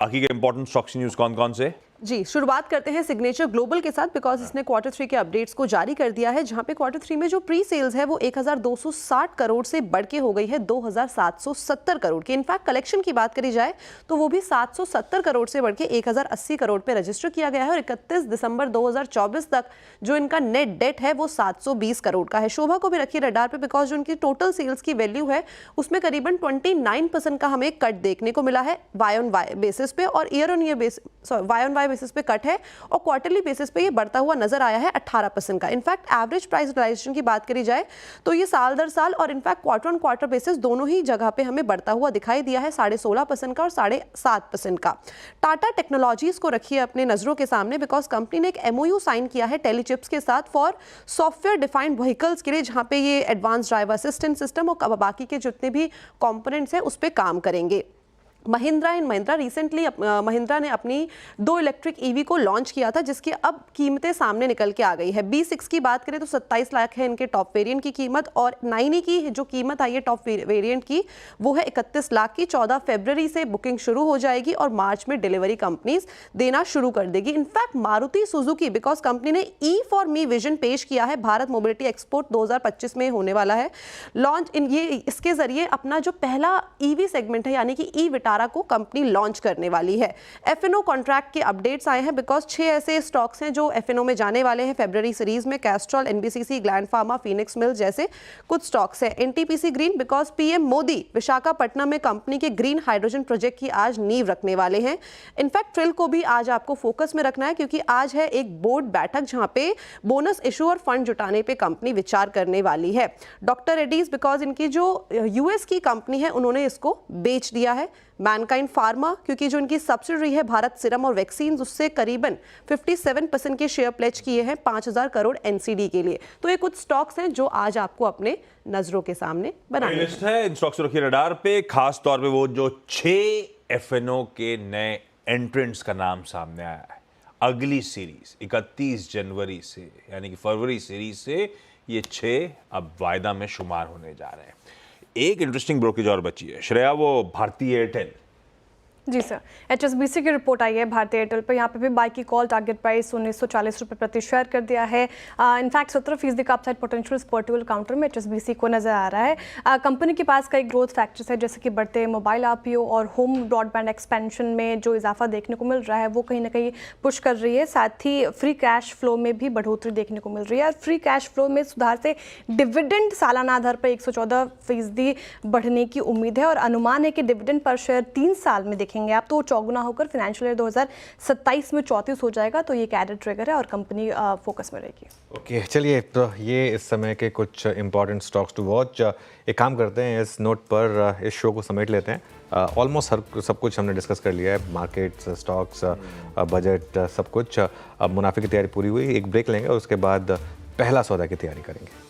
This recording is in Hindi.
बाकी के इंपॉर्टेंट स्टॉक्स न्यूज कौन कौन से? जी, शुरुआत करते हैं सिग्नेचर ग्लोबल के साथ बिकॉज इसने क्वार्टर 3 के अपडेट्स को जारी कर दिया है, जहां पे क्वार्टर 3 में जो प्री सेल्स है वो 1260 करोड़ से बढ़ के हो गई है 2770 करोड़ की। इनफैक्ट कलेक्शन की बात करी जाए तो वो भी 770 करोड़ से बढ़ के 1080 करोड़ पे रजिस्टर किया गया है और 31 दिसंबर 2024 तक जो इनका नेट डेट है वो 720 करोड़ का है। शोभा को भी रखिए रडार पे बिकॉज जो उनकी टोटल सेल्स की वैल्यू है उसमें करीबन 29% का हमें कट देखने को मिला है वाई ऑन वाई बेसिस पे, और year on year basis Y on Y basis पे कट है और क्वार्टरली बेसिस पे ये बढ़ता हुआ नजर आया है 18% का। इनफैक्ट एवरेज प्राइस रियलाइजेशन की बात करी जाए तो ये साल दर साल और in fact quarter on quarter basis दोनों ही जगह पे हमें बढ़ता हुआ दिखाई दिया है, 16.5% का और 7.5% का। टाटा टेक्नोलॉजीज को रखिए अपने नजरों के सामने बिकॉज कंपनी ने एक एमओयू साइन किया है टेलीचिप्स के साथ फॉर सॉफ्टवेयर डिफाइंड व्हीकल्स के लिए, जहां पे ये एडवांस ड्राइवर असिस्टेंट सिस्टम और बाकी के जितने भी कंपोनेंट्स हैं उस पर काम करेंगे। महिंद्रा एंड महिंद्रा रिसेंटली महिंद्रा ने अपनी 2 इलेक्ट्रिक ईवी को लॉन्च किया था जिसकी अब कीमतें सामने निकल के आ गई है। B6 की बात करें तो 27 लाख है इनके टॉप वेरिएंट की कीमत, और 9e की जो कीमत आई है टॉप वेरिएंट की वो है 31 लाख की। 14 फरवरी से बुकिंग शुरू हो जाएगी और मार्च में डिलीवरी कंपनीज देना शुरू कर देगी। In fact Maruti Suzuki because company ने ई फॉर मी विजन पेश किया है, भारत मोबिलिटी एक्सपोर्ट 2025 में होने वाला है लॉन्च। ये इसके जरिए अपना जो पहला ईवी सेगमेंट है यानी कि ई को कंपनी लॉन्च करने वाली है। एफएनओ कॉन्ट्रैक्ट के अपडेट्स आए हैं बिकॉज 6 ऐसे स्टॉक्स हैं जो एफएनओ में जाने वाले हैं फरवरी सीरीज में। Castrol, NBCC, Gland Pharma, Phoenix Mill जैसे कुछ स्टॉक्स हैं। NTPC Green because PM Modi Visakhapatnam में कंपनी के ग्रीन हाइड्रोजन प्रोजेक्ट की आज नींव रखने वाले हैं। इनफैक्ट ट्रिल को भी आज आपको फोकस में रखना है क्योंकि आज है एक बोर्ड बैठक जहां पे बोनस इशू और फंड जुटाने पे कंपनी विचार करने वाली है। डॉक्टर रेड्डीज बिकॉज इनकी जो यूएस की कंपनी है उन्होंने इसको बेच दिया है। मैनकाइंड फार्मा क्योंकि जो इनकी सब्सिडरी है भारत सीरम और वैक्सीन उससे करीबन 57% के शेयर प्लेज किए हैं 5000 करोड़ एनसीडी के लिए। तो ये कुछ स्टॉक्स हैं जो आज आपको अपने नजरों के सामने बनाने लिस्ट है। इन स्टॉक्स को रखिए रडार पे, खास तौर पे वो जो 6 एफएनओ के नए एंट्रेंट्स का नाम सामने आया है। अगली सीरीज 31 जनवरी से यानी कि फरवरी सीरीज से ये 6 अब वायदा में शुमार होने जा रहे हैं। एक इंटरेस्टिंग ब्रोकेज और बची है श्रेया, वो भारतीय एयरटेल। जी सर, HSBC की रिपोर्ट आई है भारतीय एयरटेल पर। यहाँ पे भी बाय की कॉल, टारगेट प्राइस 1940 रुपये प्रति शेयर कर दिया है। इनफैक्ट 17% का अपसाइड पोटेंशियल इस पर्टिकुलर काउंटर में HSBC को नजर आ रहा है। कंपनी के पास कई ग्रोथ फैक्टर्स है जैसे कि बढ़ते मोबाइल आरपीओ और होम ब्रॉडबैंड एक्सपेंशन में जो इजाफा देखने को मिल रहा है वो कहीं ना कहीं पुश कर रही है। साथ ही फ्री कैश फ्लो में भी बढ़ोतरी देखने को मिल रही है और फ्री कैश फ्लो में सुधार से डिविडेंड सालाना आधार पर 114% बढ़ने की उम्मीद है और अनुमान है कि डिविडेंड पर शेयर 3 साल में देखेंगे आप तो चौगुना होकर फाइनेंशियल ईयर 2027 में 34 हो जाएगा। तो ये कैडेड ट्रिगर है और कंपनी फोकस में रहेगी। ओके, चलिए तो ये इस समय के कुछ इंपॉर्टेंट स्टॉक्स टू वॉच। एक काम करते हैं, इस नोट पर इस शो को समेट लेते हैं। ऑलमोस्ट सब कुछ हमने डिस्कस कर लिया है, मार्केट्स, स्टॉक्स, बजट, सब कुछ। अब मुनाफे की तैयारी पूरी हुई, एक ब्रेक लेंगे और उसके बाद पहला सौदा की तैयारी करेंगे।